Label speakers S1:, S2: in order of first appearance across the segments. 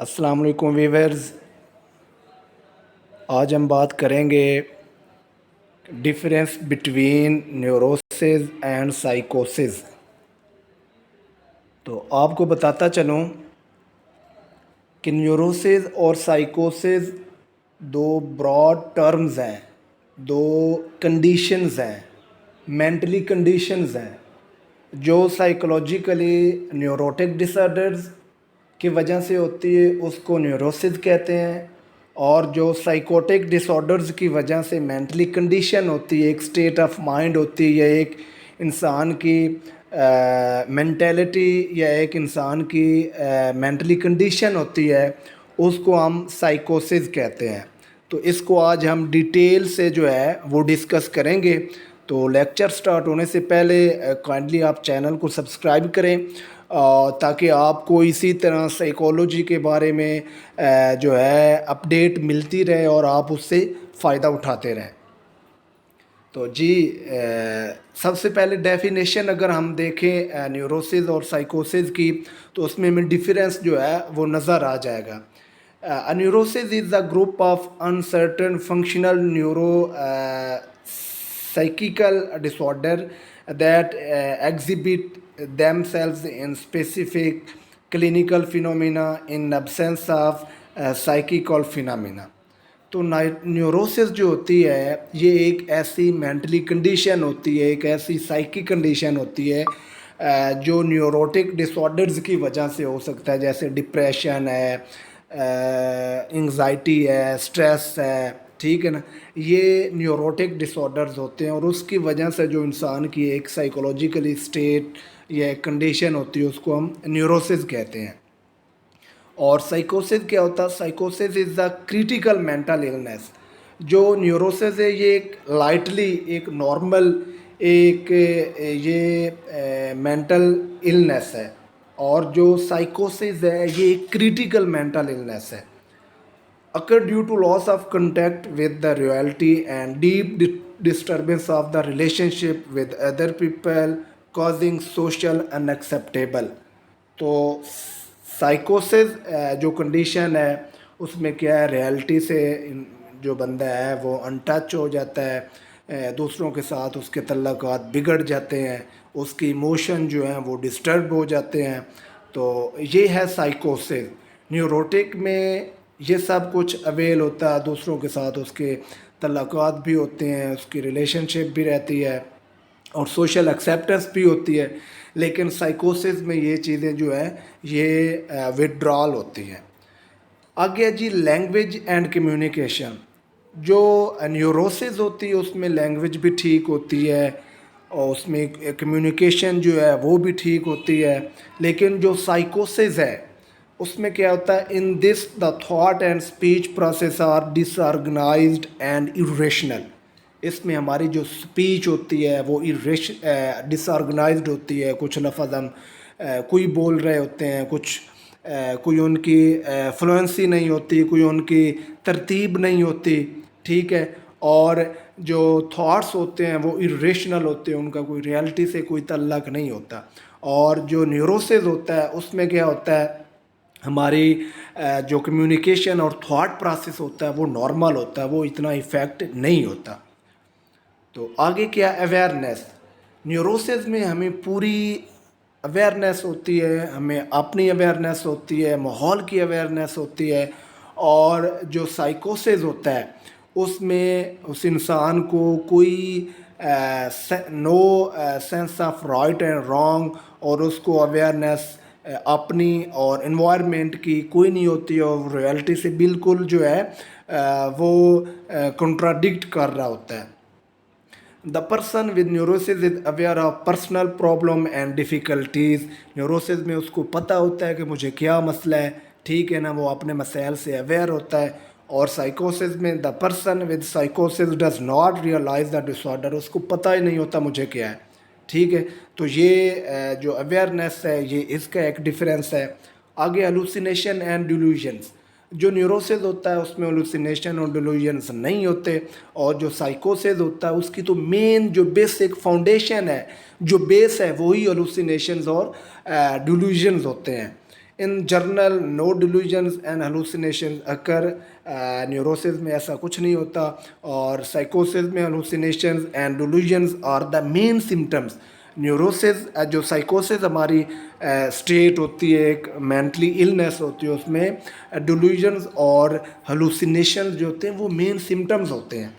S1: अस्सलाम वालेकुम वीवर्स। आज हम बात करेंगे डिफरेंस बिटवीन न्यूरोसिस एंड साइकोसिस। तो आपको बताता चलूँ कि न्यूरोसिस और साइकोसिस दो ब्रॉड टर्म्स हैं, दो कंडीशंस हैं, मेंटली कंडीशंस हैं जो साइकोलॉजिकली न्यूरोटिक डिसऑर्डर्स की वजह से होती है, उसको न्यूरोसिस कहते हैं। और जो साइकोटिक डिसऑर्डर्स की वजह से मेंटली कंडीशन होती है, एक स्टेट ऑफ माइंड होती है, या एक इंसान की मेंटेलिटी या एक इंसान की मेंटली कंडीशन होती है, उसको हम साइकोसिस कहते हैं। तो इसको आज हम डिटेल से जो है वो डिस्कस करेंगे। तो लेक्चर स्टार्ट होने से पहले काइंडली आप चैनल को सब्सक्राइब करें ताकि आपको इसी तरह साइकोलॉजी के बारे में जो है अपडेट मिलती रहे और आप उससे फ़ायदा उठाते रहें। तो जी सबसे पहले डेफिनेशन अगर हम देखें न्यूरोसिस और साइकोसिस की, तो उसमें हमें डिफरेंस जो है वो नज़र आ जाएगा। Neurosis is a group of uncertain functional neuro psychical disorder that exhibit themselves in specific clinical phenomena in absence of psychical phenomena। तो न्यूरोसिस जो होती है ये एक ऐसी मेंटली कंडीशन होती है, एक ऐसी साइकिक कंडीशन होती है जो न्यूरोटिक डिसऑर्डर्स की वजह से हो सकता है, जैसे डिप्रेशन है, एंजाइटी है, स्ट्रेस है, ठीक है ना। ये न्यूरोटिक डिसऑर्डर्स होते हैं और उसकी वजह से जो इंसान की एक साइकोलॉजिकली स्टेट या एक कंडीशन होती है उसको हम न्यूरोसिस कहते हैं। और साइकोसिस क्या होता है? साइकोसिस is the critical mental illness. जो न्यूरोसिस है ये एक लाइटली, एक नॉर्मल, एक ये मेंटल इलनेस है। और जो साइकोसिस है ये एक क्रिटिकल मेंटल इलनेस है, occur due to loss of contact with the reality and deep disturbance of the relationship with other people causing social unacceptable। तो साइकोसिस जो कंडीशन है उसमें क्या है, रियलिटी से जो बंदा है वो अनटच हो जाता है, दूसरों के साथ उसके तल्लुकात बिगड़ जाते हैं, उसकी इमोशन जो हैं वो डिस्टर्ब हो जाते हैं। तो ये है साइकोसिस। न्यूरोटिक में ये सब कुछ अवेल होता है, दूसरों के साथ उसके तल्लुकात भी होते हैं, उसकी रिलेशनशिप भी रहती है और सोशल एक्सेप्टेंस भी होती है। लेकिन साइकोसिस में ये चीज़ें जो है ये विड्रॉल होती हैं। आगे जी लैंग्वेज एंड कम्युनिकेशन। जो न्यूरोसिस होती है उसमें लैंग्वेज भी ठीक होती है और उसमें कम्युनिकेशन जो है वो भी ठीक होती है। लेकिन जो साइकोसिस है उसमें क्या होता है, in this the thought and speech process are disorganised and irrational. इसमें हमारी जो स्पीच होती है वो डिसऑर्गेनाइज्ड होती है। कुछ लफ्ज़ हम कोई बोल रहे होते हैं, कुछ कोई उनकी फ्लुएंसी नहीं होती, कोई उनकी तरतीब नहीं होती, ठीक है। और जो थॉट्स होते हैं वो इरेशनल होते हैं, उनका कोई रियलिटी से कोई तल्लक नहीं होता। और जो न्यूरोसिस होता है उसमें क्या होता है, हमारी जो कम्युनिकेशन और थॉट प्रोसेस होता है वो नॉर्मल होता है, वो इतना इफ़ेक्ट नहीं होता। तो आगे क्या, अवेयरनेस। न्यूरोसिस में हमें पूरी अवेयरनेस होती है, हमें अपनी अवेयरनेस होती है, माहौल की अवेयरनेस होती है। और जो साइकोसिस होता है उसमें उस इंसान को कोई no sense of right and wrong और उसको अवेयरनेस अपनी और इन्वायरमेंट की कोई नहीं होती है, और रियलिटी से बिल्कुल जो है वो कंट्राडिक्ट कर रहा होता है। The person with neurosis is aware of personal problem and difficulties। Neurosis में उसको पता होता है कि मुझे क्या मसला है, ठीक है ना, वो अपने मसाइल से अवेयर होता है। और साइकोसिस में द पर्सन विद साइकोसिस does not realise the disorder, उसको पता ही नहीं होता मुझे क्या है, ठीक है। तो ये जो अवेयरनेस है ये इसका एक डिफरेंस है। आगे हेलुसिनेशन एंड डिल्यूजन्स। जो न्यूरोसिस होता है उसमें हेलुसिनेशन और डिल्यूजन्स नहीं होते, और जो साइकोसिस होता है उसकी तो मेन जो बेसिक फाउंडेशन है, जो बेस है, वही हेलुसिनेशंस और डिल्यूजन्स होते हैं। इन journal no delusions and hallucination occur neurosis में ऐसा कुछ नहीं होता, और साइकोसिस में hallucinations and delusions are the main symptoms. Neurosis जो साइकोसिस हमारी स्टेट होती है, एक मेंटली इलनेस होती है, उसमें डिल्यूजन्स और हेलुसिनेशन जो होते हैं वो मेन सिम्टम्स होते हैं।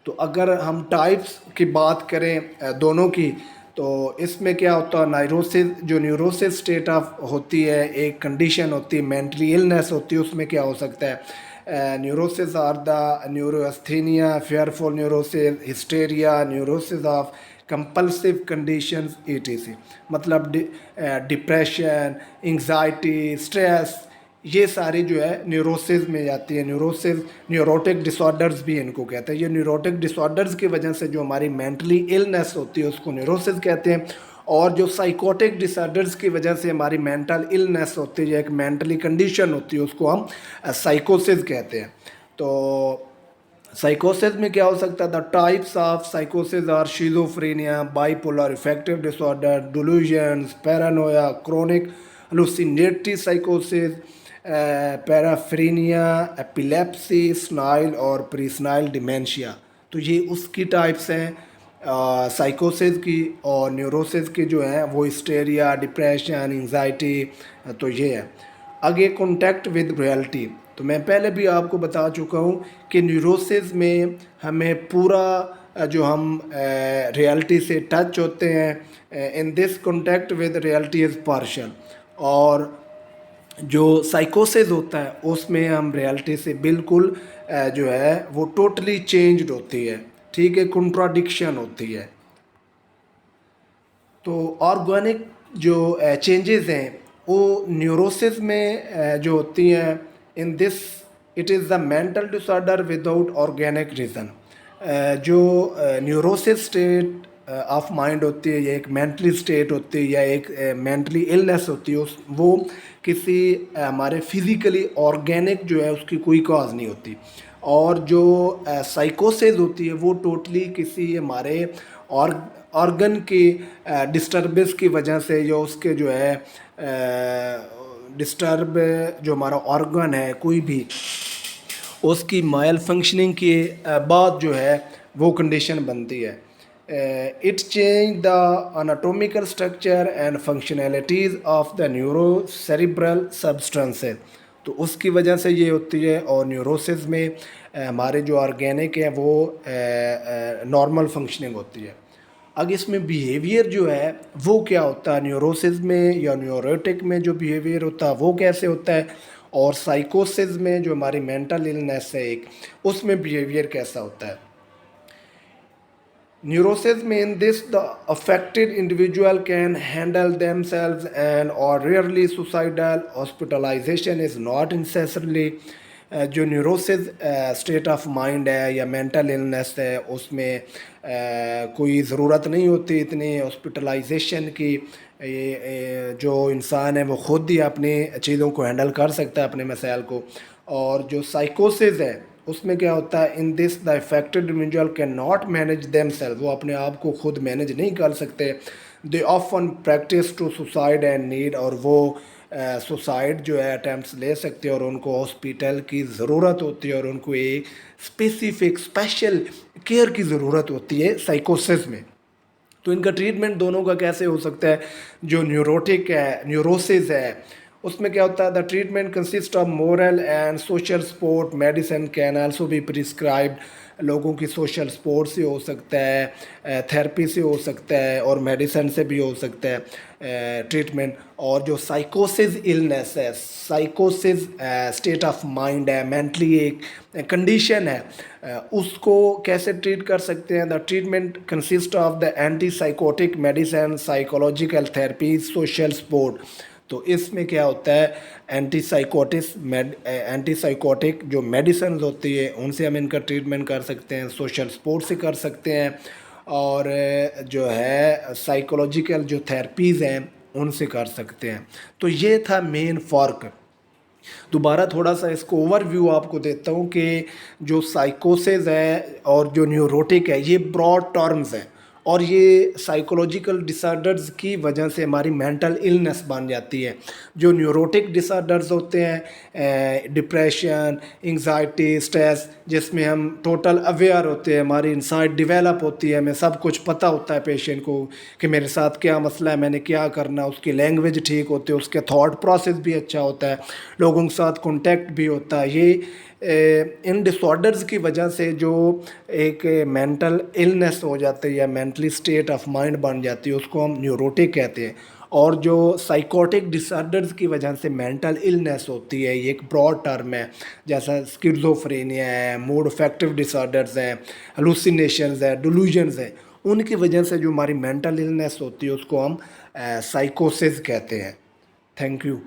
S1: तो अगर हम टाइप्स की बात करें दोनों की, तो इसमें क्या होता है, नाइरोसिस जो न्यूरोसिस स्टेट ऑफ होती है, एक कंडीशन होती है, मेंटली इलनेस होती है, उसमें क्या हो सकता है, neurosis are the neurasthenia, fearful neurosis, hysteria, neurosis of compulsive conditions etc। मतलब डिप्रेशन, एंग्जाइटी, स्ट्रेस, ये सारी जो है न्यूरोसिस में जाती है। न्यूरोसिस न्यूरोटिक डिसऑर्डर्स भी इनको कहते हैं। ये न्यूरोटिक डिसऑर्डर्स की वजह से जो हमारी मेंटली इलनेस होती है उसको न्यूरोसिस कहते हैं, और जो साइकोटिक डिसऑर्डर्स की वजह से हमारी मेंटल इलनेस होती है, एक मेंटली कंडीशन होती है, उसको हम साइकोसिस कहते हैं। तो साइकोसिस में क्या हो सकता है, द टाइप्स ऑफ साइकोसिस are schizophrenia, bipolar effective disorder, delusions, paranoia, chronic hallucinatory साइकोसिस, पैराफ्रीनिया, एपिलेप्सी, स्नाइल और प्रीस्नाइल डिमेंशिया। तो ये उसकी टाइप्स हैं साइकोसिस की। और न्यूरोसिस की जो है वो हिस्टेरिया, डिप्रेशन, एंजाइटी, तो ये है। आगे कॉन्टैक्ट विद रियलिटी, तो मैं पहले भी आपको बता चुका हूँ कि न्यूरोसिस में हमें पूरा जो हम रियलिटी से टच होते हैं, in this contact with reality is partial, और जो साइकोसिस होता है उसमें हम रियलिटी से बिल्कुल जो है वो टोटली चेंज्ड होती है, ठीक है, कॉन्ट्राडिक्शन होती है। तो ऑर्गेनिक जो चेंजेस हैं वो न्यूरोसिस में जो होती हैं, in this it is the mental disorder without organic reason. जो न्यूरोसिस स्टेट ऑफ माइंड होती है, या एक मेंटली स्टेट होती है, या एक मेंटली इलनेस होती है, उस वो किसी हमारे फिज़िकली ऑर्गेनिक जो है उसकी कोई कॉज नहीं होती। और जो साइकोसिस होती है वो टोटली किसी हमारे ऑर्गन की डिस्टर्बेंस की वजह से, जो उसके जो है डिस्टर्ब जो हमारा ऑर्गन है कोई भी, उसकी मायल फंक्शनिंग के बाद जो है वो कंडीशन बनती है। It change the anatomical structure and functionalities of the neuro cerebral substances, तो उसकी वजह से ये होती है। और न्यूरोसिस में हमारे जो ऑर्गेनिक है वो नॉर्मल फंक्शनिंग होती है। अब इसमें बिहेवियर जो है वो क्या होता है, न्यूरोसिस में या न्यूरोटिक में जो बिहेवियर होता है वो कैसे होता है, और साइकोसिस में जो हमारी मेंटल इलनेस है एक, उसमें बिहेवियर कैसा होता है। Neurosis mean this the affected individual can handle themselves and or rarely suicidal hospitalization is not necessarily जो न्यूरोसिस स्टेट ऑफ माइंड है या मेंटल इलनेस है उसमें कोई ज़रूरत नहीं होती इतनी हॉस्पिटलाइजेशन की। जो इंसान है वो खुद ही अपनी चीज़ों को हैंडल कर सकता है, अपने मसाइल को। और जो साइकोसिस है उसमें क्या होता है, in this the affected individual can not manage them self, वो अपने आप को खुद मैनेज नहीं कर सकते। They often practice to suicide and need, और वो सुसाइड जो है अटैम्प्ट ले सकते हैं, और उनको हॉस्पिटल की ज़रूरत होती है, और उनको एक स्पेसिफिक स्पेशल केयर की ज़रूरत होती है साइकोसिस में। तो इनका ट्रीटमेंट दोनों का कैसे हो सकता है। जो न्यूरोटिक है, न्यूरोसिस है, उसमें क्या होता है, the treatment consist of moral and social support, medicine can also be prescribed, लोगों की सोशल सपोर्ट से हो सकता है, थेरेपी से हो सकता है, और मेडिसिन से भी हो सकता है ट्रीटमेंट। और जो साइकोसिस इलनेस है, साइकोसिस स्टेट ऑफ माइंड है, मेंटली एक कंडीशन है, उसको कैसे ट्रीट कर सकते हैं। The treatment consist of the anti psychotic medicine, psychological therapy, social support. तो इसमें क्या होता है, एंटी साइकोटिक जो मेडिसिन होती है उनसे हम इनका ट्रीटमेंट कर सकते हैं, सोशल सपोर्ट से कर सकते हैं, और जो है साइकोलॉजिकल जो थेरेपीज़ हैं उनसे कर सकते हैं। तो ये था मेन फ़र्क। दोबारा थोड़ा सा इसको ओवरव्यू आपको देता हूँ कि जो साइकोसिस है और जो न्यूरोटिक है ये ब्रॉड टर्म्स हैं, और ये साइकोलॉजिकल डिसऑर्डर्स की वजह से हमारी मेंटल इलनेस बन जाती है। जो न्यूरोटिक डिसऑर्डर्स होते हैं, डिप्रेशन, एंग्जाइटी, स्ट्रेस, जिसमें हम टोटल अवेयर होते हैं, हमारी इंसाइट डेवलप होती है, हमें सब कुछ पता होता है पेशेंट को कि मेरे साथ क्या मसला है, मैंने क्या करना है, उसकी लैंग्वेज ठीक होती है, उसके थॉट प्रोसेस भी अच्छा होता है, लोगों के साथ कॉन्टैक्ट भी होता है। ये इन डिसऑर्डर्स की वजह से जो एक मेंटल इलनेस हो जाती है या मेंटली स्टेट ऑफ माइंड बन जाती है, उसको हम न्यूरोटिक कहते हैं। और जो साइकोटिक डिसऑर्डर्स की वजह से मेंटल इलनेस होती है, ये एक ब्रॉड टर्म है, जैसा स्किज़ोफ्रेनिया है, मूड अफेक्टिव डिसऑर्डर्स हैं, हेलुसिनेशंस है, डिल्यूजन्स है, उनकी वजह से जो हमारी मेंटल इलनेस होती है उसको हम साइकोसिस कहते हैं। Thank you.